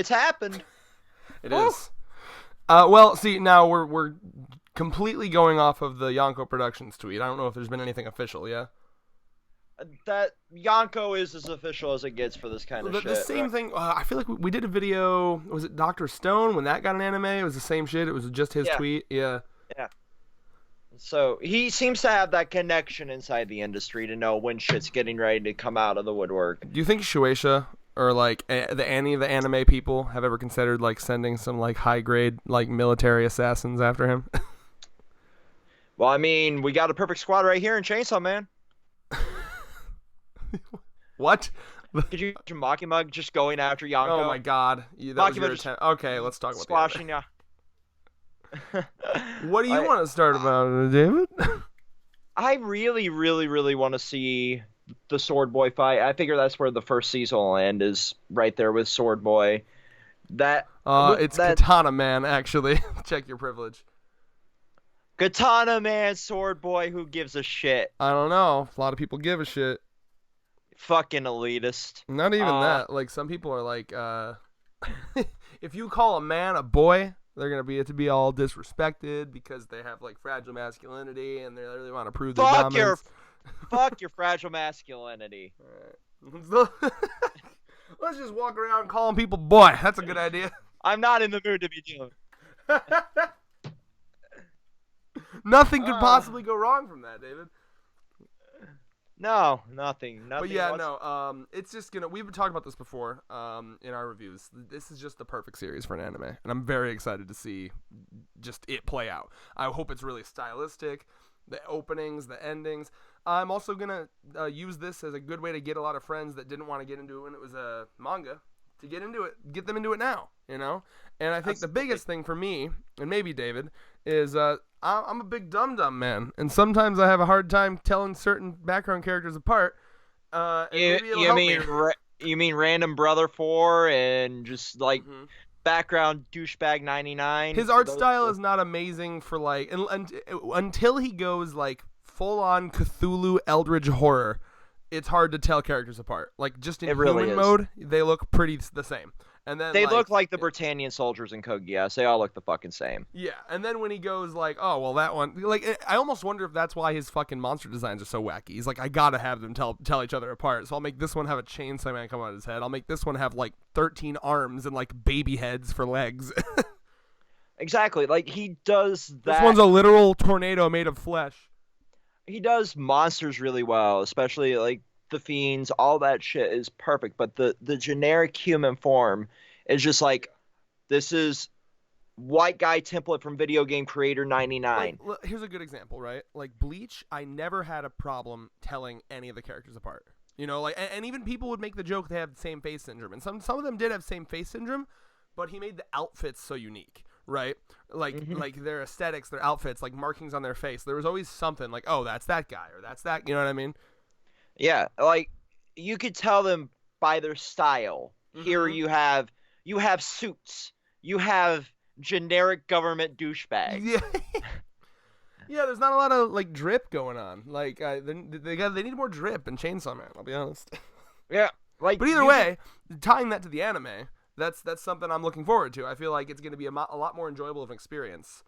It's happened. It is. Well, see, now we're completely going off of the Yonko Productions tweet. I don't know if there's been anything official, yeah? That Yonko is as official as it gets for this kind of shit. The same thing, I feel like we did a video, was it Dr. Stone, when that got an anime? It was the same shit, it was just his tweet, yeah. Yeah. So he seems to have that connection inside the industry to know when shit's getting ready to come out of the woodwork. Do you think Shueisha or like any of the anime people have ever considered like sending some like high grade like military assassins after him? Well, I mean, we got a perfect squad right here in Chainsaw Man. What? Could you imagine Makima just going after Yonko? Oh my god. That was your attempt. Okay, let's talk about squashing ya. What do you want to start about, David? I really, really, really want to see the Sword Boy fight. I figure that's where the first season will end, is right there with Sword Boy. It's Katana Man, actually. Check your privilege. Katana Man, Sword Boy, who gives a shit? I don't know. A lot of people give a shit. Fucking elitist. Not even that. Like, some people are like, if you call a man a boy, they're going to be all disrespected because they have, like, fragile masculinity and they really want to prove their dominance. Fuck your fragile masculinity. All right. Let's just walk around calling people boy. That's a good idea. I'm not in the mood to be doing. Nothing could possibly go wrong from that, David. No, nothing. But yeah, no. It's just we've been talking about this before in our reviews. This is just the perfect series for an anime, and I'm very excited to see just it play out. I hope it's really stylistic, the openings, the endings. I'm also gonna use this as a good way to get a lot of friends that didn't want to get into it when it was a manga to get into it, get them into it now, you know. And I think the biggest thing for me, and maybe David, is I'm a big dum-dum man, and sometimes I have a hard time telling certain background characters apart. You mean Random Brother 4 and just like background douchebag 99? His art style is not amazing for like until he goes like full-on Cthulhu Eldritch horror. It's hard to tell characters apart. Like just in human mode, they look pretty the same. And then they look like the Britannian soldiers in Code Geass. They all look the fucking same. Yeah, and then when he goes like, oh, well, that one... Like, I almost wonder if that's why his fucking monster designs are so wacky. He's like, I gotta have them tell each other apart. So I'll make this one have a chainsaw man come out of his head. I'll make this one have, like, 13 arms and, like, baby heads for legs. Exactly. Like, he does that... This one's a literal tornado made of flesh. He does monsters really well, especially, like, the fiends. All that shit is perfect, but the generic human form is just like, this is white guy template from video game creator 99. Like, here's a good example, right? Like Bleach, I never had a problem telling any of the characters apart. You know, like, and even people would make the joke they have the same face syndrome, and some of them did have same face syndrome, but he made the outfits so unique, right? Like like their aesthetics, their outfits, like markings on their face. There was always something like, oh, that's that guy, or that's that. You know what I mean? Yeah, like you could tell them by their style. Here you have suits. You have generic government douchebags. Yeah. Yeah, there's not a lot of like drip going on. Like they need more drip in Chainsaw Man, I'll be honest. Yeah, like but either way, tying that to the anime, that's something I'm looking forward to. I feel like it's going to be a lot more enjoyable of an experience.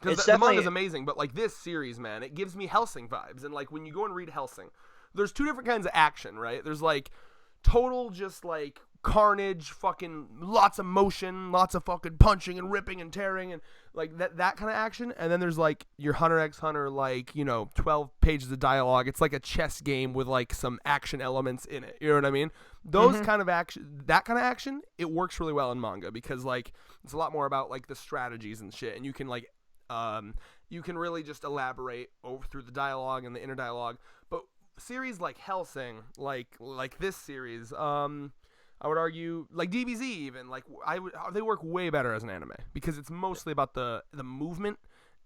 Because the manga's amazing, but like this series, man, it gives me Hellsing vibes. And like when you go and read Hellsing, there's two different kinds of action, right? There's like total just like carnage, fucking lots of motion, lots of fucking punching and ripping and tearing and like that kind of action. And then there's like your Hunter x Hunter, like, you know, 12 pages of dialogue. It's like a chess game with like some action elements in it. You know what I mean? Those kind of action, that kind of action, it works really well in manga because like it's a lot more about like the strategies and shit, and you can like you can really just elaborate over through the dialogue and the inner dialogue. But series like Hellsing, like this series, I would argue, like DBZ even, like they work way better as an anime because it's mostly about the movement,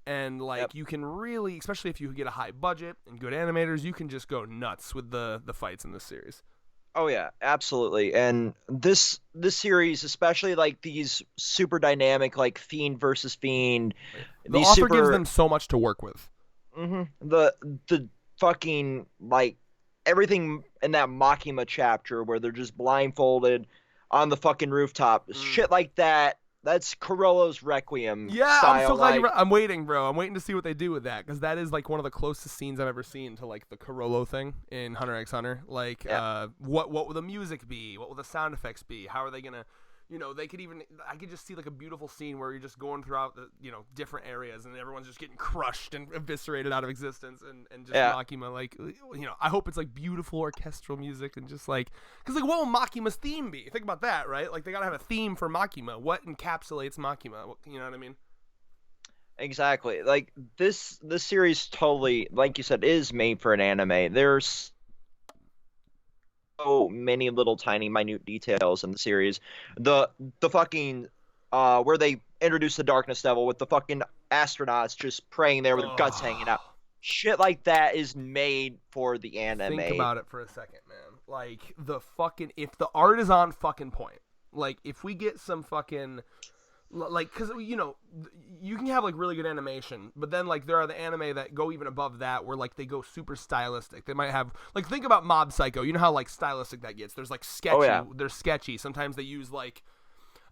and like you can really, especially if you get a high budget and good animators, you can just go nuts with the fights in this series. Oh yeah, absolutely. And this series, especially like these super dynamic, like Fiend versus Fiend, the author gives them so much to work with. The fucking like everything in that Makima chapter where they're just blindfolded. on the fucking rooftop. Shit like that. That's Corollo's Requiem style. I'm so glad I'm waiting, bro. I'm waiting to see what they do with that, because that is like one of the closest scenes I've ever seen to like the Corollo thing in Hunter x Hunter. Like, what will the music be? What will the sound effects be? How are they gonna, they could even, I could just see like a beautiful scene where you're just going throughout the, different areas and everyone's just getting crushed and eviscerated out of existence, and just Makima, like, I hope it's like beautiful orchestral music and just like, because like, what will Makima's theme be? Think about that, right? Like, they gotta have a theme for Makima. What encapsulates Makima? You know what I mean? Exactly. Like, this series totally, like you said, is made for an anime. There's so many little tiny minute details in the series. The fucking where they introduce the Darkness Devil with the fucking astronauts just praying there with their guts hanging out. Shit like that is made for the anime. Think about it for a second, man. Like, if the art is on fucking point, like, if we get some fucking, like, because you can have like really good animation, but then like there are the anime that go even above that, where like they go super stylistic. They might have, like, think about Mob Psycho. You know how like stylistic that gets. There's like sketchy. Oh, yeah. They're sketchy. Sometimes they use, like,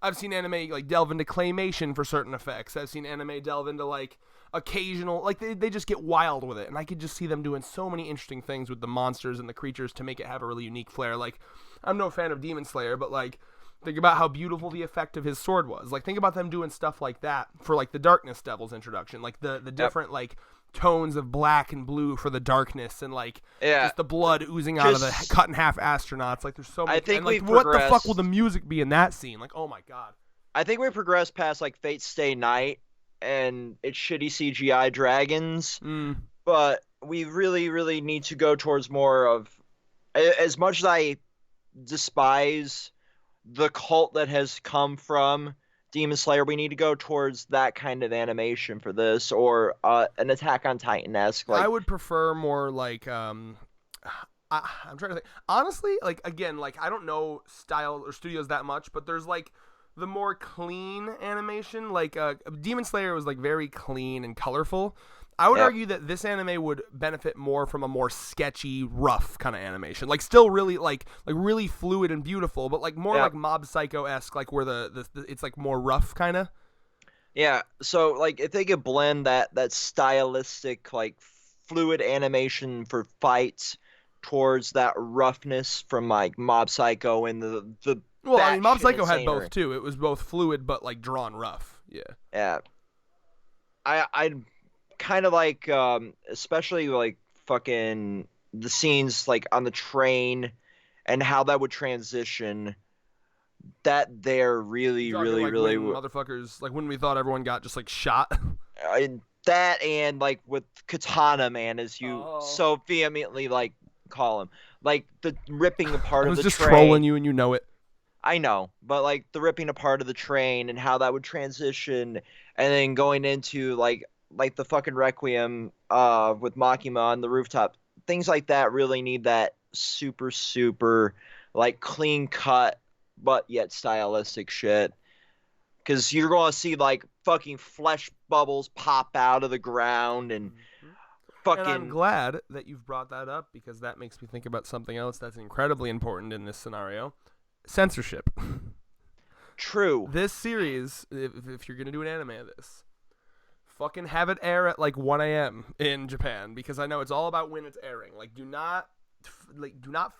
I've seen anime like delve into claymation for certain effects. I've seen anime delve into like occasional, like, they just get wild with it, and I could just see them doing so many interesting things with the monsters and the creatures to make it have a really unique flair. Like, I'm no fan of Demon Slayer, but like, think about how beautiful the effect of his sword was. Like, think about them doing stuff like that for like the Darkness Devil's introduction, like the different like tones of black and blue for the darkness, and like just the blood oozing out of the cut in half astronauts. Like, there's so many. I think, and like, what the fuck will the music be in that scene? Like, oh my god. I think we progressed past like Fate Stay Night and its shitty CGI dragons, but we really, really need to go towards more of, as much as I despise the cult that has come from Demon Slayer, we need to go towards that kind of animation for this, or an Attack on Titan-esque. Like, I would prefer more like, I'm trying to think. Honestly, like, again, like, I don't know style or studios that much, but there's like the more clean animation. Like, Demon Slayer was like very clean and colorful. I would argue that this anime would benefit more from a more sketchy, rough kind of animation. Like, still really like really fluid and beautiful, but like more like Mob Psycho-esque, like where the it's like more rough kind of. Yeah. So like, if they could blend that stylistic, like, fluid animation for fights towards that roughness from like Mob Psycho and the well, I mean, Mob Psycho had both too. It was both fluid but like drawn rough. Yeah. Yeah. I kind of like, especially like fucking the scenes like on the train and how that would transition. That they're really, really, like really motherfuckers, like when we thought everyone got just like shot. That, and like with Katana Man, as you so vehemently like call him, like the ripping apart of the train. I was just trolling you, and you know it. I know, but like the ripping apart of the train and how that would transition, and then going into like the fucking Requiem with Makima on the rooftop. Things like that really need that super, super like clean cut but yet stylistic shit. Because you're going to see like fucking flesh bubbles pop out of the ground and fucking... And I'm glad that you've brought that up, because that makes me think about something else that's incredibly important in this scenario. Censorship. True. This series, if you're going to do an anime of this, fucking have it air at like 1 a.m. in Japan, because I know it's all about when it's airing. Like, do not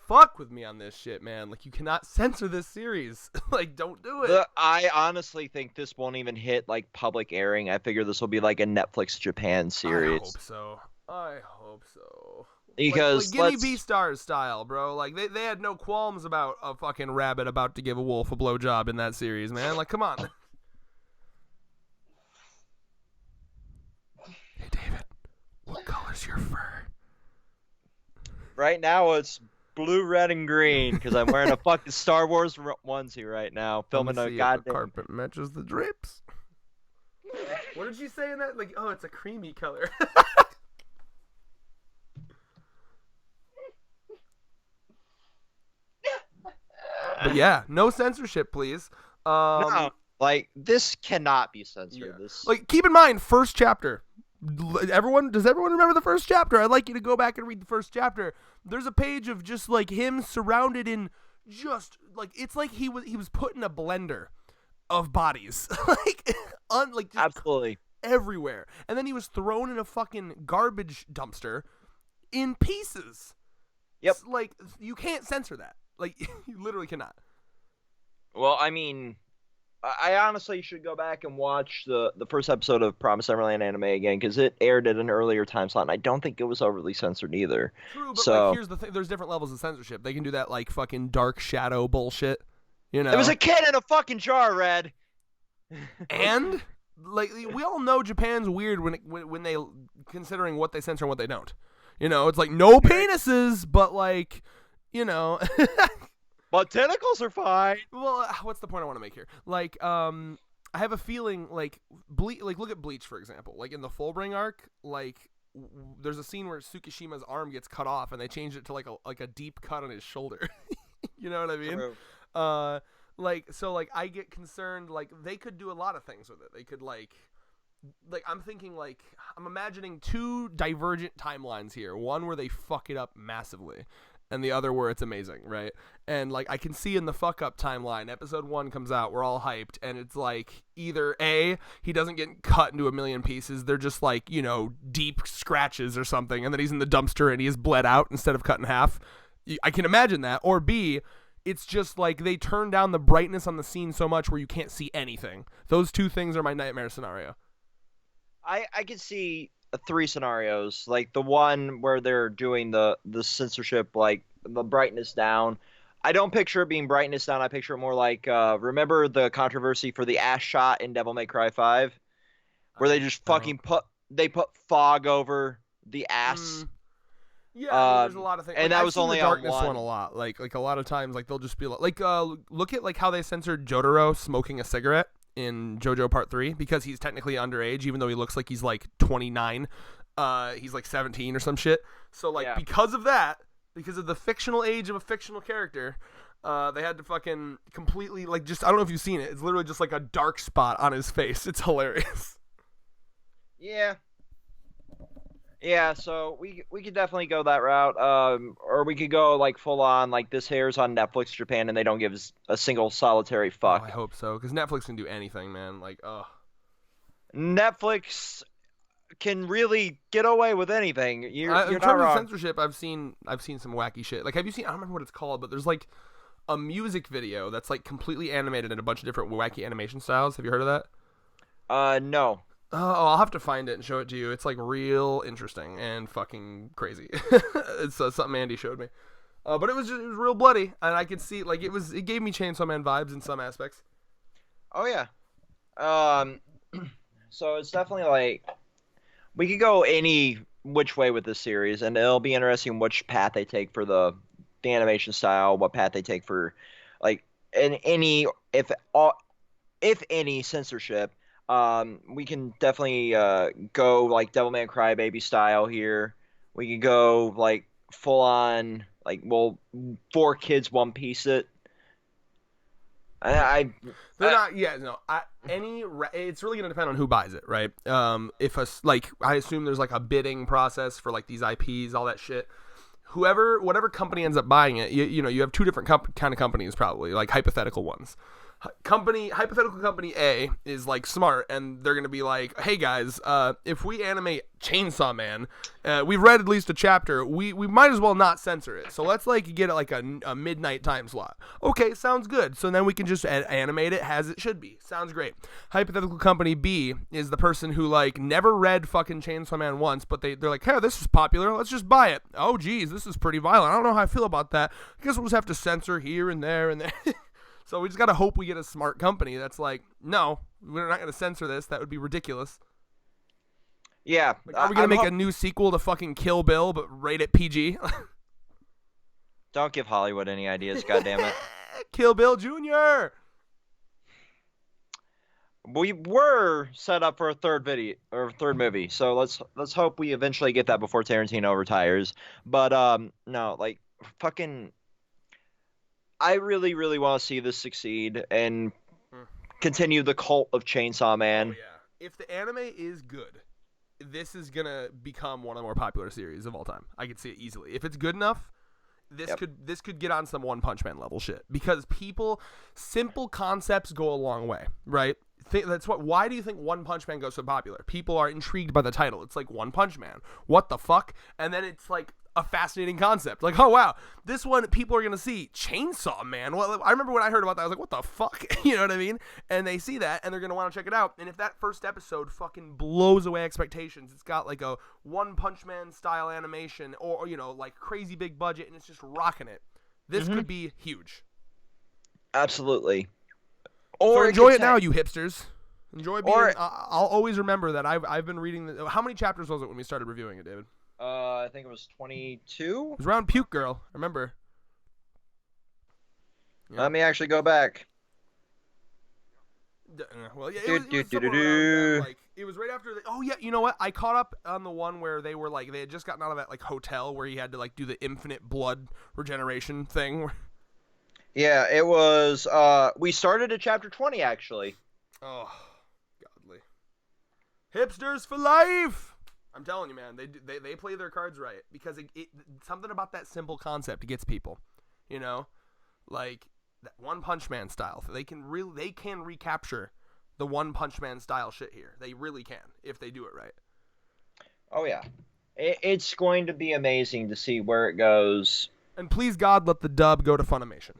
fuck with me on this shit, man. Like, you cannot censor this series. Like, don't do it. I honestly think this won't even hit like public airing. I figure this will be like a Netflix Japan series. I hope so. Because like Gimme Beastars style, bro. Like, they had no qualms about a fucking rabbit about to give a wolf a blowjob in that series, man. Like, come on. Hey, David, what color's your fur? Right now it's blue, red, and green, because I'm wearing a fucking Star Wars onesie right now, filming a goddamn... The carpet matches the drapes. What did you say in that? Like, oh, it's a creamy color. But yeah, no censorship, please. No, like, this cannot be censored. Yeah. Like, keep in mind, first chapter. Does everyone remember the first chapter? I'd like you to go back and read the first chapter. There's a page of just like him surrounded in just like it's like he was put in a blender of bodies, like just Absolutely. everywhere, and then he was thrown in a fucking garbage dumpster in pieces. Yep. Like you can't censor that. Like you literally cannot. Well, I mean, I honestly should go back and watch the first episode of Promised Neverland anime again because it aired at an earlier time slot, and I don't think it was overly censored either. True, but so, like here's the thing: there's different levels of censorship. They can do that like fucking dark shadow bullshit. You know, it was a kid in a fucking jar, Red. And like we all know Japan's weird when they considering what they censor and what they don't. You know, it's like no penises, but like, you know. But tentacles are fine. Well, what's the point I want to make here? Like, I have a feeling like look at Bleach for example. Like in the Fullbring arc, like there's a scene where Tsukishima's arm gets cut off, and they changed it to like a deep cut on his shoulder. You know what I mean? True. Like I get concerned. Like they could do a lot of things with it. They could like I'm thinking like I'm imagining two divergent timelines here. One where they fuck it up massively, and the other where it's amazing, right? And like I can see in the fuck up timeline, episode 1 comes out, we're all hyped, and it's like either A, he doesn't get cut into a million pieces, they're just like, you know, deep scratches or something, and then he's in the dumpster and he is bled out instead of cut in half. I can imagine that. Or B, it's just like they turn down the brightness on the scene so much where you can't see anything. Those two things are my nightmare scenario. I could see 3 scenarios, like the one where they're doing the censorship, like the brightness down. I don't picture it being brightness down. I picture it more like remember the controversy for the ass shot in Devil May Cry 5, where they just fucking put fog over the ass. Yeah, there's a lot of things, and like, that I've was seen only the on darkness one. one a lot. Like a lot of times, like they'll just be like look at like how they censored Jotaro smoking a cigarette in JoJo Part 3 because he's technically underage, even though he looks like he's like 29. He's like 17 or some shit. So like because of that, because of the fictional age of a fictional character, they had to fucking completely like just I don't know if you've seen it. It's literally just like a dark spot on his face. It's hilarious. Yeah. Yeah, so we could definitely go that route, or we could go like full on like this airs on Netflix Japan and they don't give us a single solitary fuck. Oh, I hope so, because Netflix can do anything, man. Like, Netflix can really get away with anything. You're in not terms wrong. of censorship, I've seen some wacky shit. Like, have you seen? I don't remember what it's called, but there's like a music video that's like completely animated in a bunch of different wacky animation styles. Have you heard of that? No. Oh, I'll have to find it and show it to you. It's like real interesting and fucking crazy. It's something Andy showed me. But it was real bloody, and I could see like it gave me Chainsaw Man vibes in some aspects. Oh yeah. So it's definitely like we could go any which way with this series, and it'll be interesting which path they take for the animation style, what path they take for like if any censorship. We can definitely go like Devilman Crybaby style here. We could go like full on like 4 kids One Piece it. It's really gonna depend on who buys it, right? If I assume there's like a bidding process for like these IPs, all that shit. Whatever company ends up buying it, you have 2 different kind of companies probably, like hypothetical ones. Hypothetical company A is like smart, and they're gonna be like, "Hey guys, if we animate Chainsaw Man, we've read at least a chapter. We might as well not censor it. So let's like get it like a midnight time slot. Okay, sounds good. So then we can just animate it as it should be. Sounds great." Hypothetical company B is the person who like never read fucking Chainsaw Man once, but they're like, "Hey, this is popular. Let's just buy it. Oh geez, this is pretty violent. I don't know how I feel about that. I guess we'll just have to censor here and there and there." So we just gotta hope we get a smart company that's like, no, we're not gonna censor this. That would be ridiculous. Yeah. Like, are we gonna make a new sequel to fucking Kill Bill but rate it PG? Don't give Hollywood any ideas, goddammit. Kill Bill Jr. We were set up for a third movie, so let's hope we eventually get that before Tarantino retires. But no, like fucking. I really, really want to see this succeed and continue the cult of Chainsaw Man. Oh, yeah. If the anime is good, this is going to become one of the more popular series of all time. I could see it easily. If it's good enough, this could get on some One Punch Man level shit, because simple concepts go a long way, right? Why do you think One Punch Man goes so popular? People are intrigued by the title. It's like, One Punch Man, what the fuck? And then it's like a fascinating concept. Like, oh wow, this one people are gonna see Chainsaw Man. Well, I remember when I heard about that, I was like, what the fuck? You know what I mean? And they see that and they're gonna want to check it out. And if that first episode fucking blows away expectations, it's got like a One Punch Man style animation, or like crazy big budget, and it's just rocking it. This could be huge. Absolutely. Or so enjoy it now, you hipsters. Enjoy being. I'll always remember that I've been reading. How many chapters was it when we started reviewing it, David? I think it was 22. It was around Puke Girl. I remember. Yeah. Let me actually go back. Well, yeah, it was right after. Oh yeah, you know what? I caught up on the one where they had just gotten out of that like hotel where he had to like do the infinite blood regeneration thing. Yeah, it was. We started at chapter 20 actually. Oh, godly. Hipsters for life. I'm telling you, man, they play their cards right, because it something about that simple concept gets people, like that One Punch Man style. They can recapture the One Punch Man style shit here. They really can if they do it right. Oh yeah, it's going to be amazing to see where it goes. And please God, let the dub go to Funimation.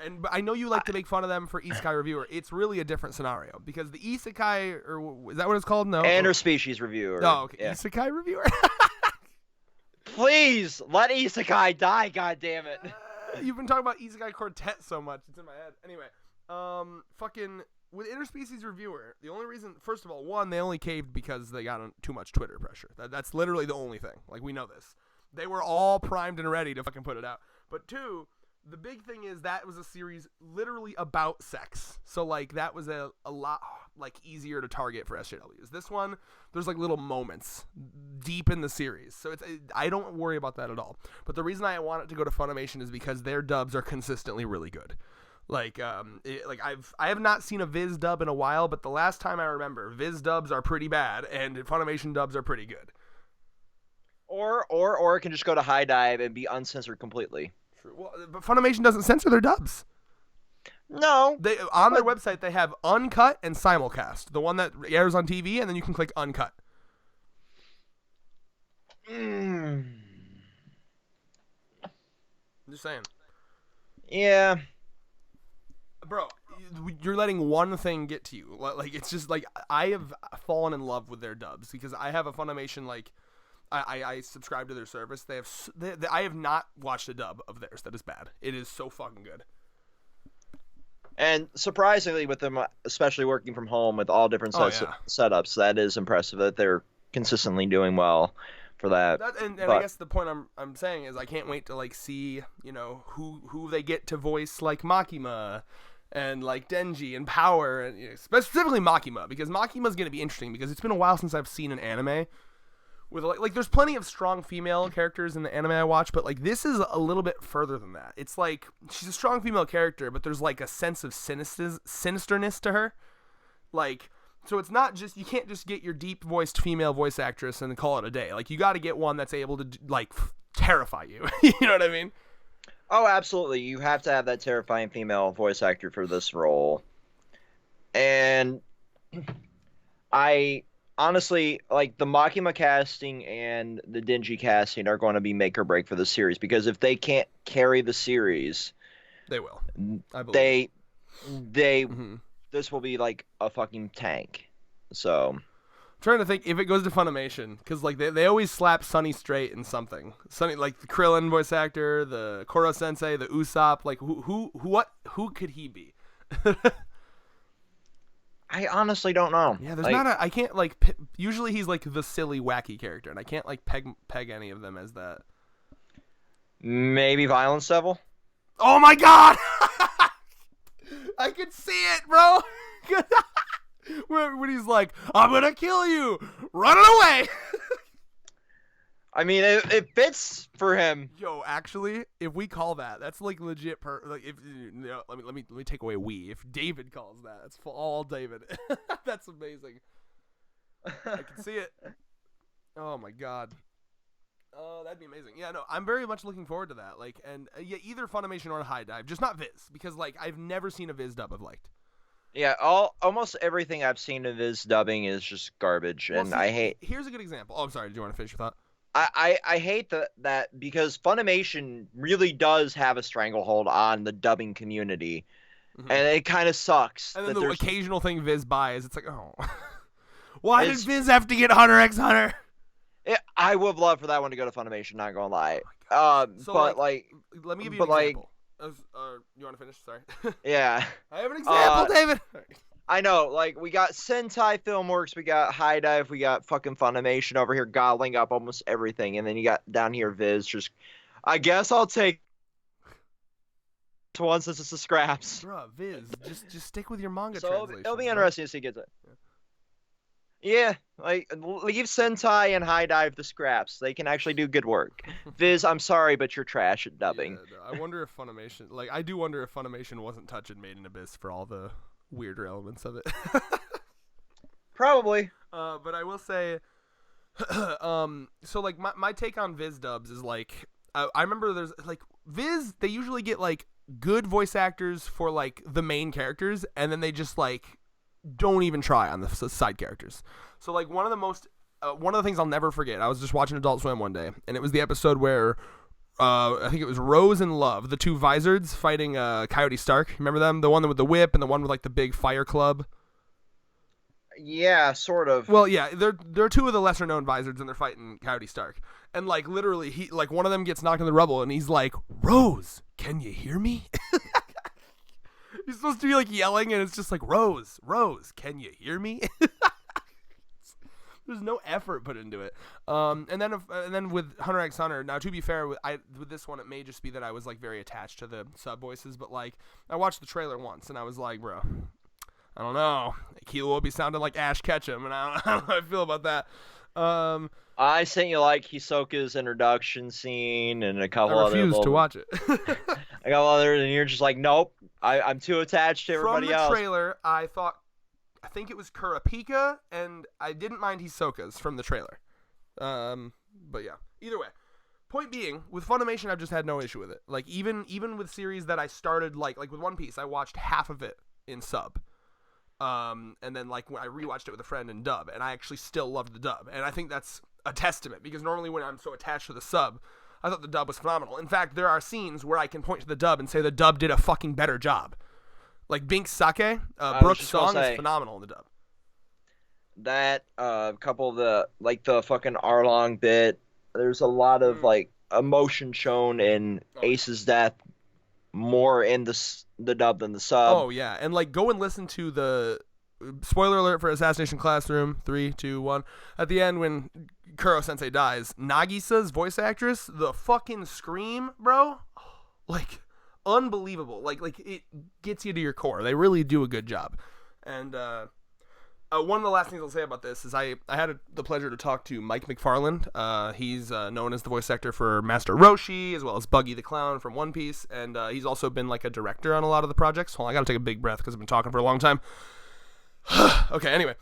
And I know you like to make fun of them for Isekai Reviewer. It's really a different scenario, because the Isekai, or is that what it's called? No. Interspecies Reviewer. Oh, okay. Yeah. Isekai Reviewer. Please let Isekai die. God damn it. You've been talking about Isekai Quartet so much, it's in my head. Anyway, fucking with Interspecies Reviewer, the only reason, first of all, one, they only caved because they got too much Twitter pressure. That's literally the only thing. Like, we know this. They were all primed and ready to fucking put it out. But two, the big thing is that was a series literally about sex. So, like, that was a lot, like, easier to target for SJWs. This one, there's, like, little moments deep in the series. So, I don't worry about that at all. But the reason I want it to go to Funimation is because their dubs are consistently really good. Like, I have not seen a Viz dub in a while, but the last time I remember, Viz dubs are pretty bad, and Funimation dubs are pretty good. Or it can just go to High Dive and be uncensored completely. True. Well, but Funimation doesn't censor their dubs. No. On their website, they have uncut and simulcast. The one that airs on TV, and then you can click uncut. I'm just saying. Yeah. Bro, you're letting one thing get to you. Like, it's just like, I have fallen in love with their dubs, because I have a Funimation, like, I subscribe to their service. I have not watched a dub of theirs that is bad. It is so fucking good. And surprisingly, with them especially working from home with all different setups, that is impressive that they're consistently doing well for that. And I guess the point I'm saying is I can't wait to like see, who they get to voice like Makima and like Denji and Power, and specifically Makima, because Makima's going to be interesting, because it's been a while since I've seen an anime with like there's plenty of strong female characters in the anime I watch, but like this is a little bit further than that. It's like she's a strong female character, but there's like a sense of sinisterness to her. Like, so it's not just, you can't just get your deep voiced female voice actress and call it a day. Like, you got to get one that's able to like terrify you. You know what I mean? Oh, absolutely. You have to have that terrifying female voice actor for this role. And honestly, like, the Makima casting and the Denji casting are going to be make or break for the series, because if they can't carry the series, they will. I believe this will be like a fucking tank. So, I'm trying to think if it goes to Funimation, because like they always slap Sunny straight in something. Sunny, like the Krillin voice actor, the Koro Sensei, the Usopp. Like who could he be? I honestly don't know. Yeah, there's I can't like, usually he's like the silly wacky character, and I can't like peg any of them as that. Maybe Violence Devil? Oh my god! I can see it, bro! when he's like, I'm gonna kill you! Run away! I mean, it fits for him. Yo, actually, if we call that's like legit. Let me take away we. If David calls that's all David. That's amazing. I can see it. Oh my god. Oh, that'd be amazing. Yeah, no, I'm very much looking forward to that. Like, and yeah, either Funimation or High Dive, just not Viz, because like I've never seen a Viz dub I've liked. Yeah, almost everything I've seen of his dubbing is just garbage, Well, and see, I hate. here's a good example. Oh, I'm sorry. Did you want to finish your thought? I hate that because Funimation really does have a stranglehold on the dubbing community, and it kind of sucks. And then that the there's occasional thing Viz buys, it's like, oh, why did It's- Viz have to get Hunter x Hunter? I would have loved for that one to go to Funimation. Not gonna lie. So, But like, let me give you but an like, example. You want to finish? Sorry. yeah. I have an example, David. I know, like, we got Sentai Filmworks, we got High Dive, we got fucking Funimation over here gobbling up almost everything, and then you got down here Viz, just, I guess I'll take to one since it's the scraps. Bruh, Viz, just stick with your manga So translation. it'll be interesting to see gets it. Yeah, like, leave Sentai and High Dive the scraps. They can actually do good work. Viz, I'm sorry, but you're trash at dubbing. Yeah, no, I wonder if Funimation, like, I do wonder if Funimation wasn't touching Made in Abyss for all the weirder elements of it. Probably. But I will say, so like my take on Viz dubs is like, I remember there's like Viz, they usually get like good voice actors for like the main characters, and then they just like don't even try on the side characters. So like one of the things I'll never forget, I was just watching Adult Swim one day, and it was the episode where I think it was Rose and Love, the two Vizards fighting Coyote Stark. Remember them? The one with the whip and the one with like the big fire club. Yeah, sort of. Well, yeah, they're two of the lesser known Vizards, and they're fighting Coyote Stark. And like literally, he like one of them gets knocked in the rubble, and he's like, "Rose, can you hear me?" He's supposed to be like yelling, and it's just like, "Rose, Rose, can you hear me?" There's no effort put into it. And then with Hunter x Hunter. Now, to be fair, with this one, it may just be that I was like very attached to the sub voices, but like I watched the trailer once, and I was like, bro, I don't know. Kilo will be sounding like Ash Ketchum, and I don't know how I feel about that. I sent you like Hisoka's introduction scene and a couple other. I refuse to watch it. I got others, and you're just like, nope. I'm too attached to everybody else. From the trailer, I think it was Kurapika, and I didn't mind Hisoka's from the trailer. But yeah, either way. Point being, with Funimation, I've just had no issue with it. Like even with series that I started like with One Piece, I watched half of it in sub. And then like when I rewatched it with a friend in dub, and I actually still loved the dub. And I think that's a testament, because normally when I'm so attached to the sub, I thought the dub was phenomenal. In fact, there are scenes where I can point to the dub and say the dub did a fucking better job. Like Bink's Sake, Brooke's song is phenomenal in the dub. That couple of the fucking Arlong bit, there's a lot of like emotion shown in Ace's death more in the dub than the sub. Oh yeah, and like go and listen to the spoiler alert for Assassination Classroom. 3, 2, 1. At the end when Kuro Sensei dies, Nagisa's voice actress, the fucking scream, bro, like unbelievable. Like it gets you to your core. They really do a good job. And one of the last things I'll say about this is I had the pleasure to talk to Mike McFarland. He's known as the voice actor for Master Roshi, as well as Buggy the Clown from One Piece, and he's also been like a director on a lot of the projects. Hold on, I gotta take a big breath because I've been talking for a long time. Okay, anyway.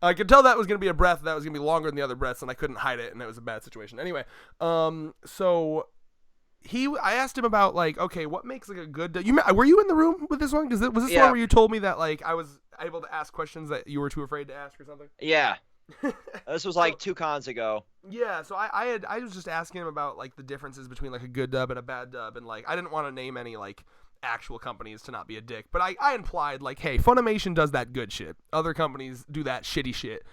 I could tell that was going to be a breath that was going to be longer than the other breaths, and I couldn't hide it, and it was a bad situation. Anyway, so I asked him about like, okay, what makes like a good? Were you in the room with this one? Because was this one where you told me that like I was able to ask questions that you were too afraid to ask or something? Yeah, this was like 2 cons ago. Yeah, so I was just asking him about like the differences between like a good dub and a bad dub, and like I didn't want to name any like actual companies to not be a dick, but I implied like, hey, Funimation does that good shit, other companies do that shitty shit.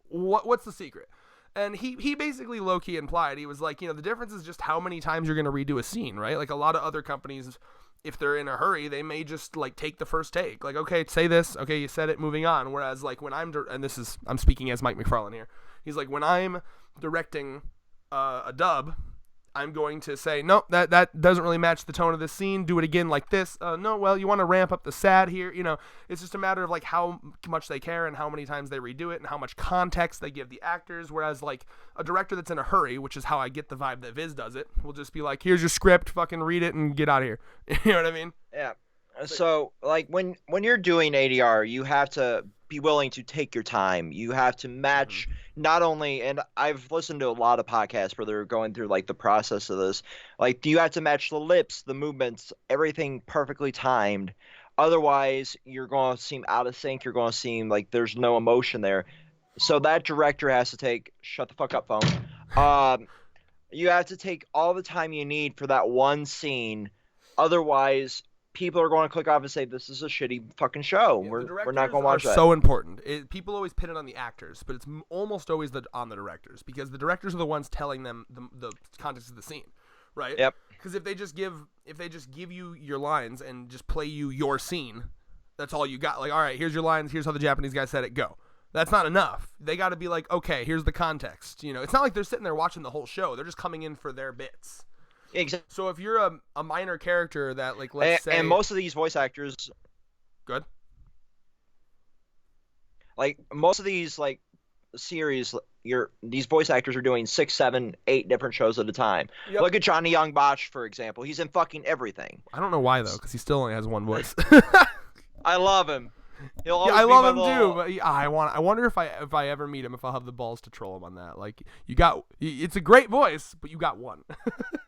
What's the secret? And he basically low-key implied, he was like, the difference is just how many times you're gonna redo a scene, right? Like a lot of other companies, if they're in a hurry, they may just like take the first take, like, okay, say this, okay, you said it, moving on. Whereas like when I'm speaking as Mike McFarlane here, he's like, when I'm directing a dub, I'm going to say, no, that doesn't really match the tone of this scene. Do it again like this. No, well, you want to ramp up the sad here. It's just a matter of like how much they care and how many times they redo it and how much context they give the actors. Whereas like a director that's in a hurry, which is how I get the vibe that Viz does it, will just be like, here's your script, fucking read it and get out of here. You know what I mean? Yeah. So like when you're doing ADR, you have to be willing to take your time. You have to match not only, and I've listened to a lot of podcasts where they're going through like the process of this. Like, do you have to match the lips, the movements, everything perfectly timed? Otherwise, you're going to seem out of sync. You're going to seem like there's no emotion there. So that director has to take, shut the fuck up, phone. You have to take all the time you need for that one scene. Otherwise, people are going to click off and say, this is a shitty fucking show. Yeah, We're not going to watch that. So important. People always pin it on the actors, but it's almost always on the directors, because the directors are the ones telling them the context of the scene, right? Yep. Because if they just give you your lines and just play you your scene, that's all you got. Like, all right, here's your lines. Here's how the Japanese guy said it. Go. That's not enough. They got to be like, okay, here's the context. You know, it's not like they're sitting there watching the whole show. They're just coming in for their bits. Exactly. So if you're a minor character that, like, let's say, and most of these voice actors, good. Like most of these like series, these voice actors are doing 6, 7, 8 different shows at a time. Yep. Look at Johnny Young Botch, for example. He's in fucking everything. I don't know why though, because he still only has one voice. I love him. I love him too, but I wonder if I ever meet him, if I'll have the balls to troll him on that. Like, it's a great voice, but you got one.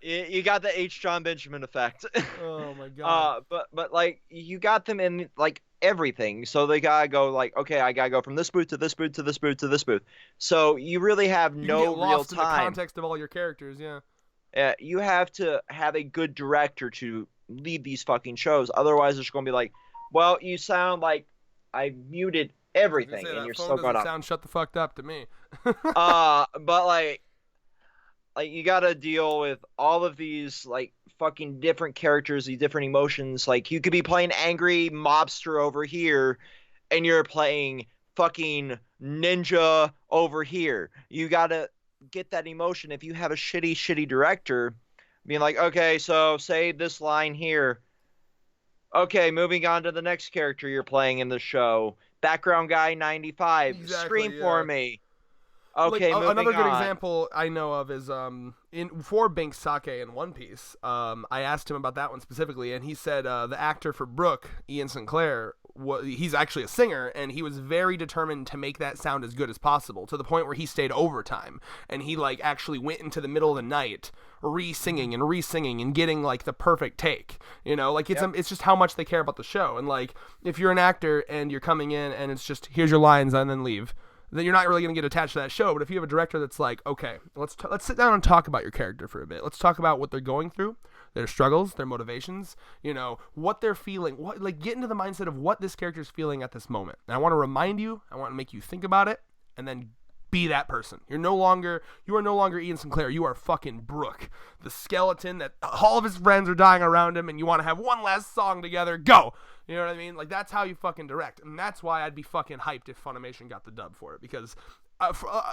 You got the H. John Benjamin effect. Oh my god. But like you got them in like everything, so they gotta go like, okay, I gotta go from this booth to this booth to this booth to this booth. So you really have no real time. In the context of all your characters, yeah. Yeah, you have to have a good director to lead these fucking shows. Otherwise, it's gonna be like, well, you sound like I muted everything, and you're still going to sound shut the fuck up to me. But like you got to deal with all of these like fucking different characters, these different emotions. Like you could be playing angry mobster over here, and you're playing fucking ninja over here. You got to get that emotion. If you have a shitty director, being like, okay, so say this line here. Okay, moving on to the next character you're playing in the show. Background guy 95. Exactly, Scream for me. Okay, like, moving another good on. example I know of is for Banks Sake in One Piece. I asked him about that one specifically, and he said the actor for Brook, Ian Sinclair, he's actually a singer, and he was very determined to make that sound as good as possible, to the point where he stayed overtime, and he like actually went into the middle of the night re-singing and getting like the perfect take. You know, like it's just how much they care about the show. And like if you're an actor and you're coming in and it's just here's your lines and then leave, then you're not really going to get attached to that show. But if you have a director that's like, okay, let's sit down and talk about your character for a bit. Let's talk about what they're going through, their struggles, their motivations, you know, what they're feeling, get into the mindset of what this character's feeling at this moment. And I want to remind you, I want to make you think about it, and then be that person. You are no longer Ian Sinclair. You are fucking Brook, the skeleton that all of his friends are dying around him, and you want to have one last song together. Go. You know what I mean? Like, that's how you fucking direct. And that's why I'd be fucking hyped if Funimation got the dub for it. Because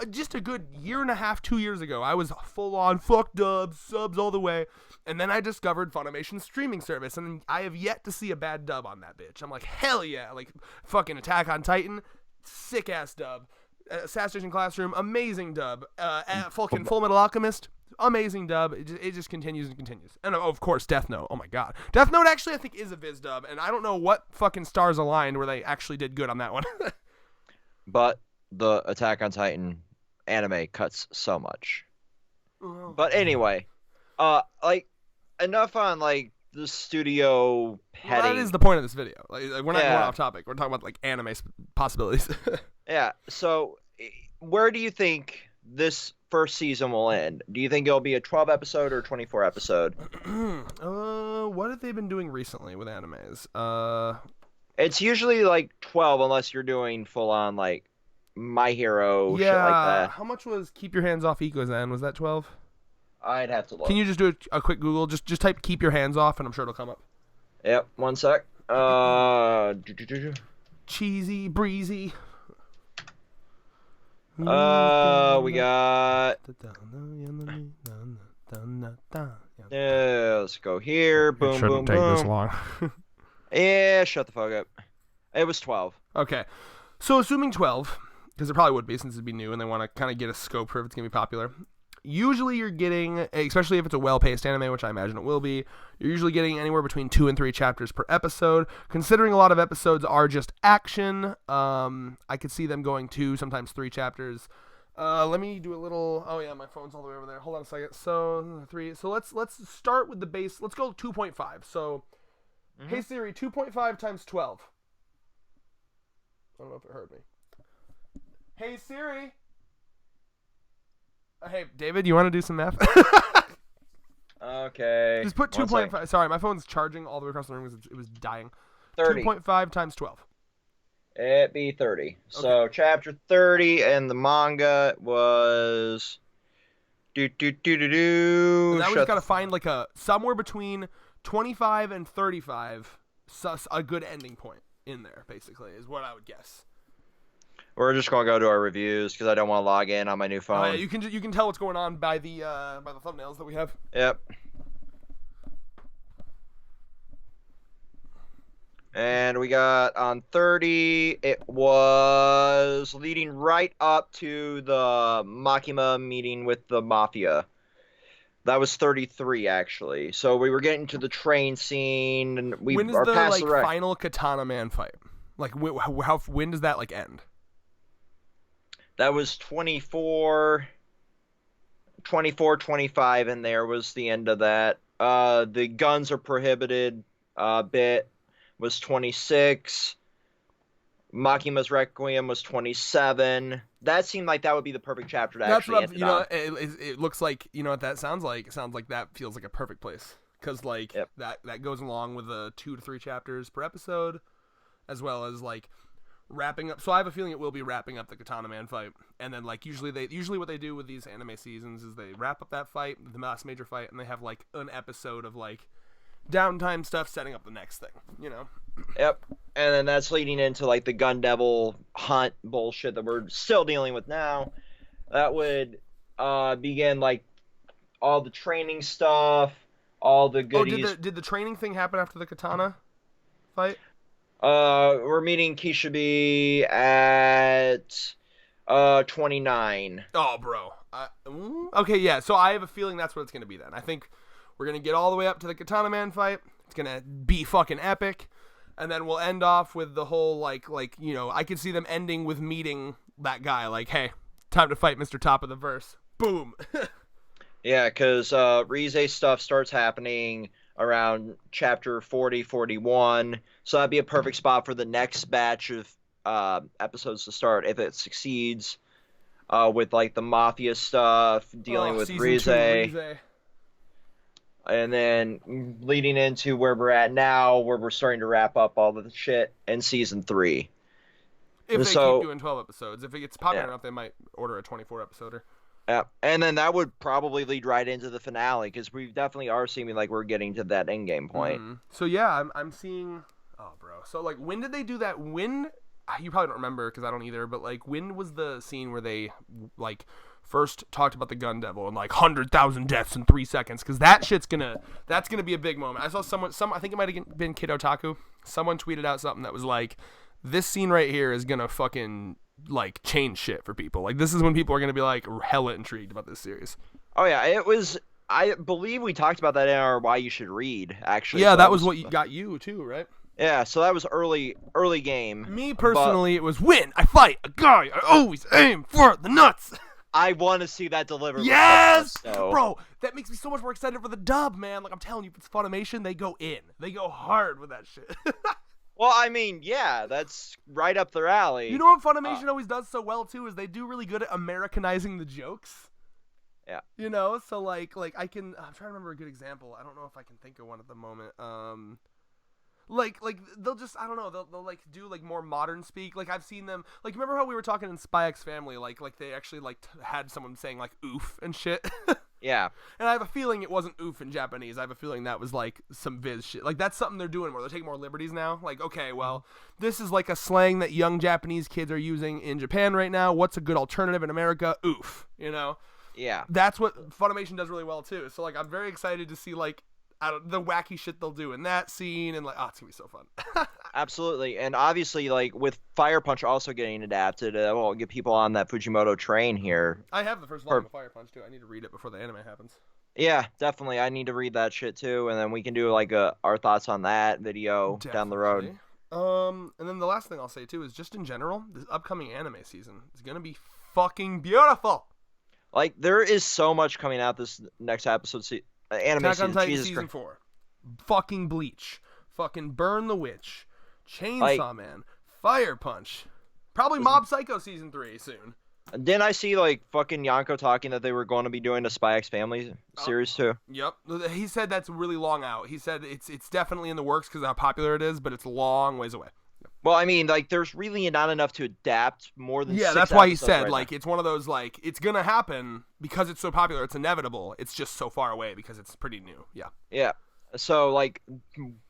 just a good year and a half, 2 years ago, I was full on fuck dubs, subs all the way. And then I discovered Funimation's streaming service, and I have yet to see a bad dub on that bitch. I'm like, hell yeah. Like, fucking Attack on Titan, sick ass dub. Assassination Classroom, amazing dub. Fucking Full Metal Alchemist, amazing dub. It just continues and continues. And of course, Death Note. Oh my god, Death Note actually I think is a Viz dub, and I don't know what fucking stars aligned where they actually did good on that one. But the Attack on Titan anime cuts so much. Oh. But anyway, like enough on like the studio heading. Well, that is the point of this video. Like we're not going off topic. We're talking about like anime possibilities. Yeah. So, where do you think this first season will end? Do you think it'll be a 12 episode or 24 episode? What have they been doing recently with animes? It's usually like 12 unless you're doing full on like My Hero shit like that. How much was Keep Your Hands Off Equalizan? Was that 12? I'd have to look. Can you just do a quick Google? Just type Keep Your Hands Off and I'm sure it'll come up. Yep, one sec. Cheesy, breezy. We got. Yeah, let's go here. Boom, boom, boom. It shouldn't take this long. Yeah, shut the fuck up. It was 12. Okay, so assuming 12, because it probably would be since it'd be new and they want to kind of get a scope for if it's gonna be popular. usually you're getting, especially if it's a well-paced anime, which I imagine it will be, you're usually getting anywhere between 2 and 3 chapters per episode. Considering a lot of episodes are just action, I could see them going 2, sometimes 3 chapters. Let me do a little. Oh yeah, my phone's all the way over there. Hold on a second. So 3. So let's start with the base. Let's go 2.5. So, Hey Siri, 2.5 times 12. I don't know if it heard me. Hey Siri. Hey David, you want to do some math? Okay. Just put 2.5. Sorry, my phone's charging all the way across the room because it was dying. 30. 2.5 times 12. It'd be 30. Okay. So chapter 30 and the manga was Now we just gotta find like somewhere between 25 and 35, a good ending point in there. Basically, is what I would guess. We're just gonna go to our reviews because I don't want to log in on my new phone. Oh, yeah, you can tell what's going on by the thumbnails that we have. Yep. And we got on 30, it was leading right up to the Makima meeting with the Mafia. That was 33, actually. So we were getting to the train scene, and we when is are the past the final Katana Man fight? Like, when does that end? That was 24, 25, and there was the end of that. The guns are prohibited bit was 26. Makima's Requiem was 27. That seemed like that would be the perfect chapter to actually end it on. It looks like, you know what that sounds like? It sounds like that feels like a perfect place. Because, that goes along with the 2 to 3 chapters per episode, as well as, wrapping up. So I have a feeling it will be wrapping up the Katana Man fight. And then, usually what they do with these anime seasons is they wrap up that fight, the last major fight, and they have, an episode of, downtime stuff setting up the next thing, you know? Yep. And then that's leading into the Gun Devil hunt bullshit that we're still dealing with now. That would begin all the training stuff, all the goodies. Oh, did the training thing happen after the Katana fight? We're meeting Kishibe at 29. Oh, bro. Okay, yeah. So I have a feeling that's what it's gonna be then. I think we're going to get all the way up to the Katana Man fight. It's going to be fucking epic. And then we'll end off with the whole, I could see them ending with meeting that guy. Hey, time to fight Mr. Top of the Verse. Boom. Yeah, because Rize stuff starts happening around chapter 40, 41. So that'd be a perfect spot for the next batch of episodes to start if it succeeds. With, the Mafia stuff, dealing with Rize. And then leading into where we're at now, where we're starting to wrap up all the shit in season 3. If they keep doing 12 episodes. If it gets popular enough, they might order a 24-episoder. Yeah, and then that would probably lead right into the finale, because we definitely are seeming like we're getting to that endgame point. Mm-hmm. So yeah, I'm seeing... Oh, bro. So, when did they do that? When... You probably don't remember, because I don't either, but, when was the scene where they, first talked about the Gun Devil and 100,000 deaths in 3 seconds, because that's gonna be a big moment. I saw I think it might have been Kid Otaku. Someone tweeted out something that was this scene right here is gonna fucking change shit for people. This is when people are gonna be hella intrigued about this series. Oh yeah, it was. I believe we talked about that in our Why You Should Read, actually. Yeah, so that was what got you too, right? Yeah, so that was early game. Me personally, it was when I fight a guy, I always aim for the nuts. I want to see that delivered. Yes! Bro, that makes me so much more excited for the dub, man. I'm telling you, if it's Funimation, they go in. They go hard with that shit. Well, I mean, yeah, that's right up their alley. You know what Funimation always does so well, too, is they do really good at Americanizing the jokes. Yeah. You know, so, I'm trying to remember a good example. I don't know if I can think of one at the moment. They'll just, I don't know, they'll do more modern speak. I've seen them, remember how we were talking in Spy X Family, they actually had someone saying oof and shit. Yeah. And I have a feeling it wasn't oof in Japanese. I have a feeling that was some Viz shit. That's something they're doing more. They're taking more liberties now. Okay, well, this is a slang that young Japanese kids are using in Japan right now. What's a good alternative in America? Oof, you know? Yeah. That's what Funimation does really well too. So I'm very excited to see the wacky shit they'll do in that scene, and like, oh, it's gonna be so fun. Absolutely, and obviously, like with Fire Punch also getting adapted, we'll get people on that Fujimoto train here. I have the first volume of Fire Punch too. I need to read it before the anime happens. Yeah, definitely. I need to read that shit too, and then we can do like our thoughts on that video down the road. And then the last thing I'll say too is just in general, this upcoming anime season is gonna be fucking beautiful. Like there is so much coming out this next episode. Anime Attack on Titan Jesus season Christ. 4, fucking Bleach, fucking Burn the Witch, Chainsaw Man, Fire Punch, probably Mob Psycho season 3 soon. Didn't I see like fucking Yonko talking that they were going to be doing a Spy X Family series too? Yep, he said that's really long out. He said it's definitely in the works because of how popular it is, but it's a long ways away. Well, I mean, like there's really not enough to adapt more than. Yeah, 6 that's why he said right like now. it's one of those like it's gonna happen because it's so popular. It's inevitable. It's just so far away because it's pretty new. Yeah. Yeah. So like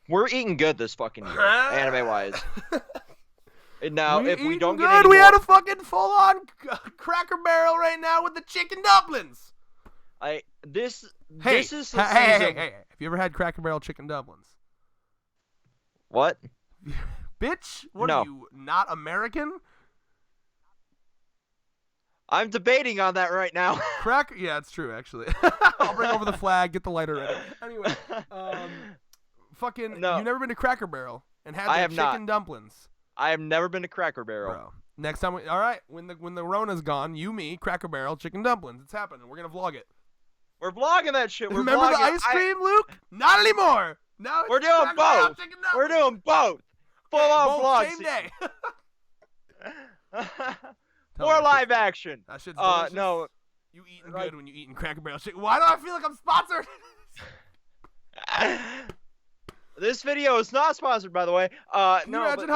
we're eating good this fucking year, anime wise. Now, if we don't get any we more... had a fucking full-on Cracker Barrel right now with the chicken dumplings. This is Hey, the season... have you ever had Cracker Barrel chicken dumplings? What? Bitch, what No. are you, not American? I'm debating on that right now. Yeah, it's true, actually. I'll bring over the flag, get the lighter ready. Anyway, fucking, No. you've never been to Cracker Barrel and had I their have chicken not. dumplings? I have never been to Cracker Barrel. Bro. Next time, all right, when the Rona's gone, you, me, Cracker Barrel, chicken dumplings. It's happening. We're going to vlog it. We're vlogging that shit. Remember the ice cream, Luke? Not anymore. Now it's We're doing Cracker Barrel both. chicken We're dumplings. doing both. Full on vlog. Same day. More live action. That shit's delicious. No. You eating good when you eating Cracker Barrel chicken. Why do I feel like I'm sponsored? This video is not sponsored, by the way. No, but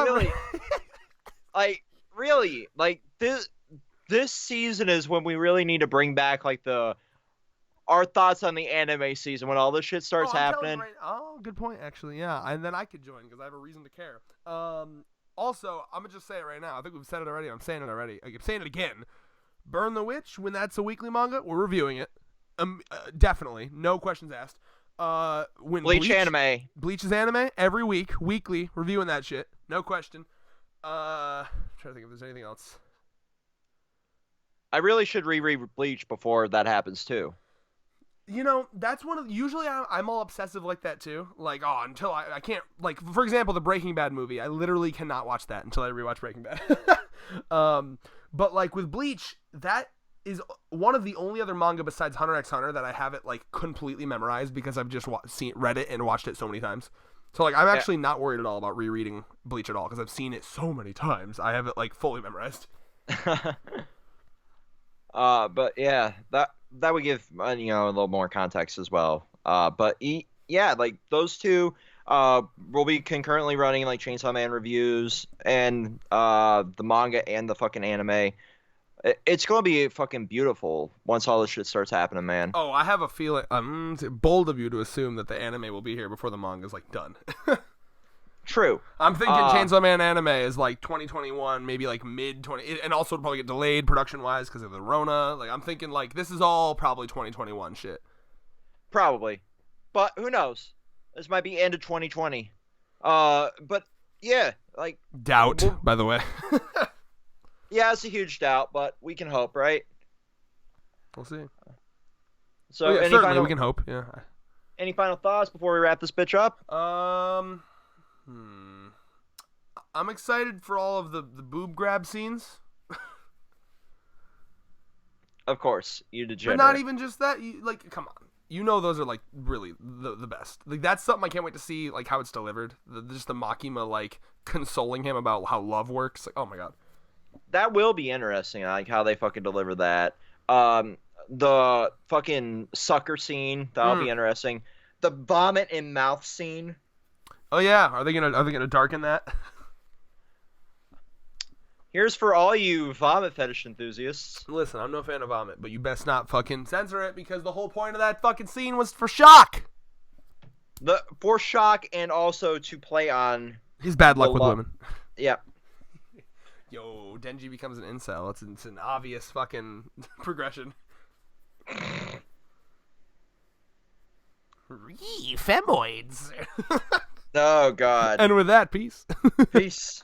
really, like this season is when we really need to bring back like our thoughts on the anime season when all this shit starts happening. Good point, actually. Yeah, and then I could join because I have a reason to care. Also, I'm gonna just say it right now. I think we've said it already. I'm saying it already. I'm saying it again. Burn the Witch. When that's a weekly manga, we're reviewing it. Definitely, no questions asked. When Bleach anime. Bleach is anime every week, weekly, reviewing that shit. No question. I'm trying to think if there's anything else. I really should reread Bleach before that happens too. You know, that's one of usually I'm all obsessive like that too. Like, until I can't, like, for example, the Breaking Bad movie, I literally cannot watch that until I rewatch Breaking Bad. But like with Bleach, that is one of the only other manga besides Hunter x Hunter that I have it like completely memorized because I've just read it and watched it so many times. So like I'm actually not worried at all about rereading Bleach at all because I've seen it so many times. I have it like fully memorized. But yeah, that would give a little more context as well. But yeah, like those two will be concurrently running like Chainsaw Man reviews and the manga and the fucking anime. It's gonna be fucking beautiful once all this shit starts happening, man. Oh, I have a feeling. Bold of you to assume that the anime will be here before the manga's like done. True. I'm thinking Chainsaw Man anime is like 2021, maybe like mid 20, and also it'll probably get delayed production wise because of the Rona. Like I'm thinking like this is all probably 2021 shit. Probably, but who knows? This might be end of 2020. But yeah, like doubt. By the way. Yeah, it's a huge doubt, but we can hope, right? We'll see. So yeah, certainly we can hope. Yeah. Any final thoughts before we wrap this bitch up? I'm excited for all of the boob grab scenes. Of course, you degenerate. But not even just that. Like, come on. You know those are like really the best. Like that's something I can't wait to see. Like how it's delivered. Just the Makima like consoling him about how love works. Like, oh my god. That will be interesting, like how they fucking deliver that. The fucking sucker scene, that'll be interesting. The vomit in mouth scene. Oh yeah, are they gonna darken that? Here's for all you vomit fetish enthusiasts. Listen, I'm no fan of vomit, but you best not fucking censor it because the whole point of that fucking scene was for shock. For shock and also to play on his bad luck with women. Yeah. Yo, Denji becomes an incel. It's an obvious fucking progression. Femoids. Oh God. And with that, peace. Peace.